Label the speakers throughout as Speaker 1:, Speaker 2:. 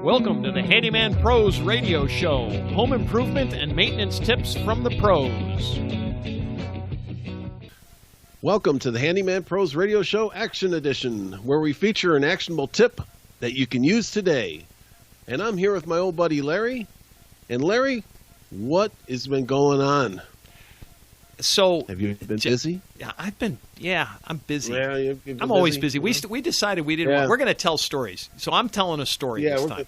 Speaker 1: Welcome to the Handyman Pros Radio Show, home improvement and maintenance tips from the pros.
Speaker 2: Welcome to the Handyman Pros Radio Show Action Edition, where we feature an actionable tip that you can use today. And I'm here with my old buddy Larry. And Larry, what has been going on?
Speaker 1: So,
Speaker 2: have you been busy?
Speaker 1: Yeah, I'm busy.
Speaker 2: Yeah, you've been
Speaker 1: I'm always busy. We decided we didn't.
Speaker 2: Yeah.
Speaker 1: We're going to tell stories. So I'm telling a story this time.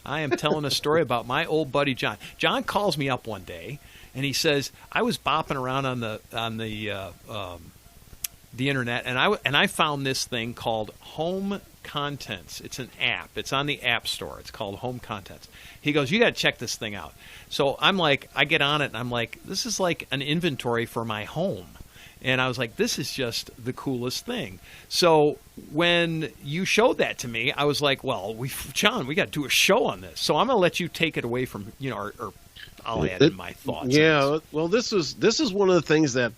Speaker 1: I am telling a story about my old buddy John. John calls me up one day and he says, I was bopping around on the internet and I found this thing called Home Contents. It's an app. It's on the App Store. It's called Home Contents. He goes, you got to check this thing out. So I'm like, I get on it and I'm like, this is like an inventory for my home. And I was like, this is just the coolest thing. So when you showed that to me, I was like, well, John, we got to do a show on this. So I'm going to let you take it away from, or I'll add in my thoughts.
Speaker 2: Yeah, well, this is one of the things that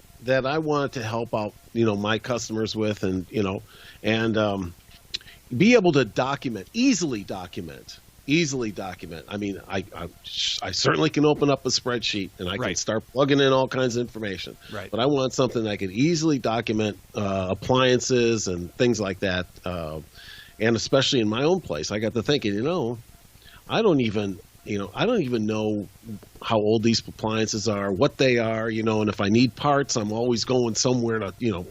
Speaker 2: I wanted to help out, my customers with, and be able to easily document. I mean, I certainly can open up a spreadsheet and I can start plugging in all kinds of information. Right. But I want something that I could easily document appliances and things like that. And especially in my own place, I got to thinking, I don't even know how old these appliances are, what they are, and if I need parts, I'm always going somewhere to,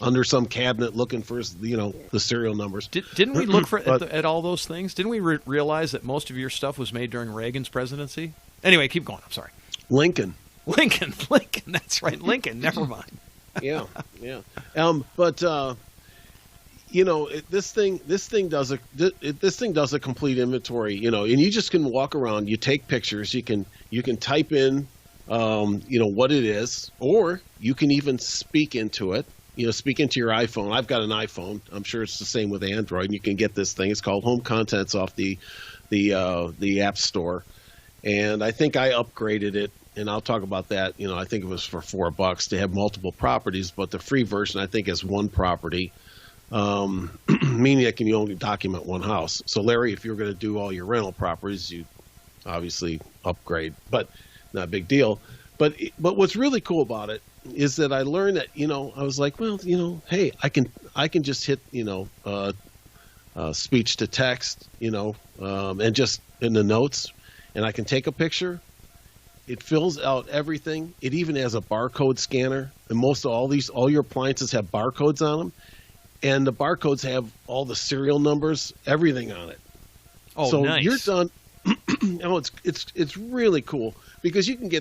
Speaker 2: under some cabinet looking for, the serial numbers.
Speaker 1: Didn't we look at all those things? Didn't we realize that most of your stuff was made during Reagan's presidency? Anyway, keep going. I'm sorry.
Speaker 2: Lincoln.
Speaker 1: That's right. Lincoln. Never mind.
Speaker 2: Yeah. This thing does a complete inventory, and you just can walk around. You take pictures. You can type in, what it is, or you can even speak into it. Speak into your iPhone. I've got an iPhone. I'm sure it's the same with Android. You can get this thing. It's called Home Contents off the App Store, and I think I upgraded it. And I'll talk about that. I think it was for $4 to have multiple properties, but the free version I think is one property, meaning that you only document one house. So Larry, if you're going to do all your rental properties, you obviously upgrade, but not a big deal. But what's really cool about it is that I learned that, I was like, well, hey, I can just hit, speech to text, and just in the notes, and I can take a picture. It fills out everything. It even has a barcode scanner, and all your appliances have barcodes on them, and the barcodes have all the serial numbers, everything on it.
Speaker 1: Oh,
Speaker 2: so
Speaker 1: nice.
Speaker 2: You're done. It's really cool because you can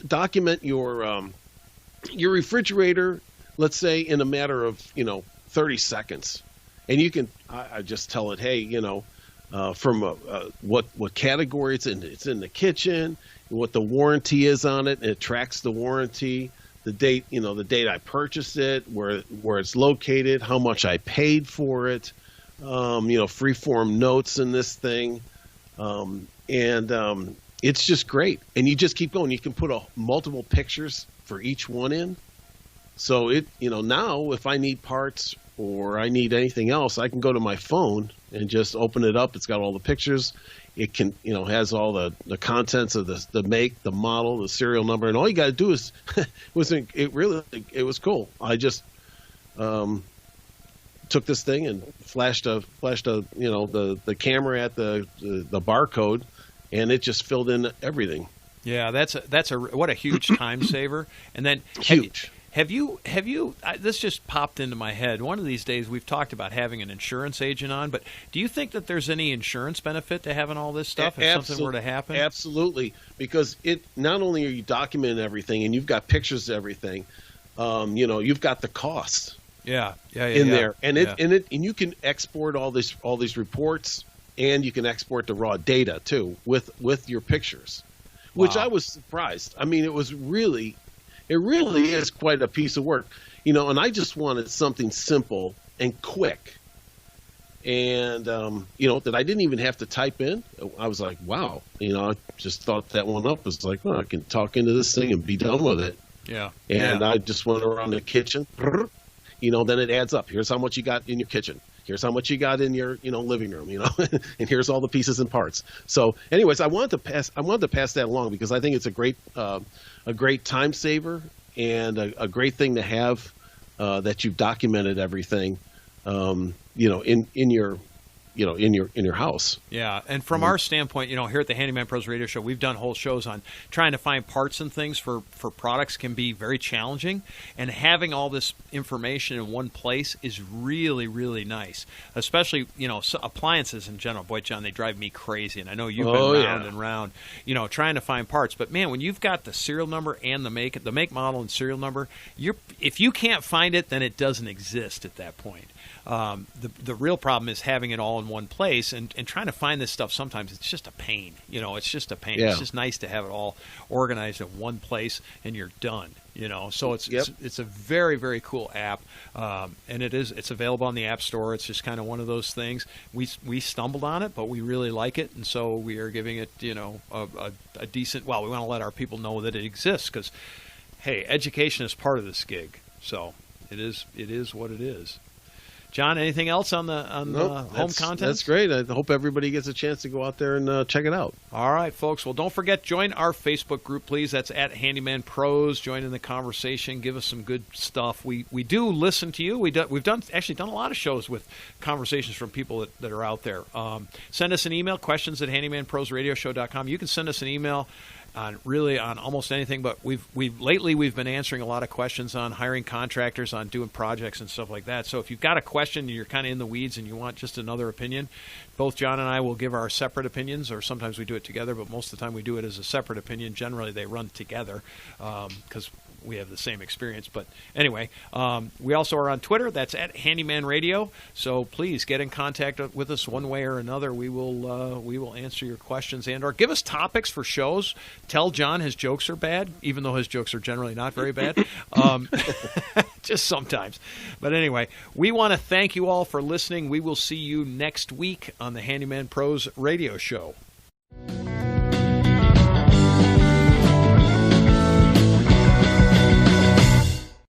Speaker 2: document your refrigerator, let's say, in a matter of 30 seconds, and you can I just tell it, hey, from what category it's in. It's in the kitchen, what the warranty is on it, and it tracks the warranty, the date I purchased it, where it's located, how much I paid for it, free-form notes in this thing. It's just great. And you just keep going. You can put multiple pictures for each one in. So now if I need parts or I need anything else, I can go to my phone and just open it up. It's got all the pictures. It can, has all the contents of the make, the model, the serial number. And all you got to do is, it was cool. I just, took this thing and flashed the camera at the barcode, and it just filled in everything.
Speaker 1: Yeah, what a huge time saver. And then
Speaker 2: huge.
Speaker 1: Have you this just popped into my head. One of these days we've talked about having an insurance agent on, but do you think that there's any insurance benefit to having all this stuff if something were to happen?
Speaker 2: Absolutely, because it not only are you documenting everything and you've got pictures of everything, you've got the costs.
Speaker 1: Yeah,
Speaker 2: there, and you can export all these reports, and you can export the raw data too with your pictures, which I was surprised. I mean, it really is quite a piece of work, and I just wanted something simple and quick, and that I didn't even have to type in. I was like, wow, I just thought that one up. It was like, well, I can talk into this thing and be done with it.
Speaker 1: Yeah,
Speaker 2: and I just went around the kitchen. Then it adds up. Here's how much you got in your kitchen. Here's how much you got in your living room, and here's all the pieces and parts. So, anyways, I wanted to pass that along because I think it's a great time saver and a great thing to have that you've documented everything, in your house.
Speaker 1: Yeah, and from our standpoint, here at the Handyman Pros Radio Show, we've done whole shows on trying to find parts and things for products can be very challenging, and having all this information in one place is really, really nice. Especially, appliances in general. Boy, John, they drive me crazy, and I know you've been round and round, trying to find parts. But man, when you've got the serial number and the make, model, and serial number, if you can't find it, then it doesn't exist at that point. The real problem is having it all in one place and trying to find this stuff. Sometimes it's just a pain. It's just a pain. Yeah. It's just nice to have it all organized in one place and you're done. So it's a very, very cool app, and it's available on the App Store. It's just kind of one of those things. We stumbled on it, but we really like it, and so we are giving it a decent. Well, we want to let our people know that it exists because, hey, education is part of this gig. So it is what it is. John, anything else on the home content?
Speaker 2: That's great. I hope everybody gets a chance to go out there and check it out. All
Speaker 1: right, folks. Well, don't forget, join our Facebook group, please. That's at Handyman Pros. Join in the conversation. Give us some good stuff. We do listen to you. We've done a lot of shows with conversations from people that are out there. Send us an email, questions@handymanprosradioshow.com. You can send us an email on almost anything, but lately we've been answering a lot of questions on hiring contractors, on doing projects and stuff like that. So if you've got a question and you're kind of in the weeds and you want just another opinion, both John and I will give our separate opinions, or sometimes we do it together, but most of the time we do it as a separate opinion. Generally they run together because we have the same experience. But anyway, we also are on Twitter. That's at Handyman Radio. So please get in contact with us one way or another. We will answer your questions or give us topics for shows. Tell John his jokes are bad, even though his jokes are generally not very bad. Just sometimes. But anyway, we want to thank you all for listening. We will see you next week on the Handyman Pros Radio Show.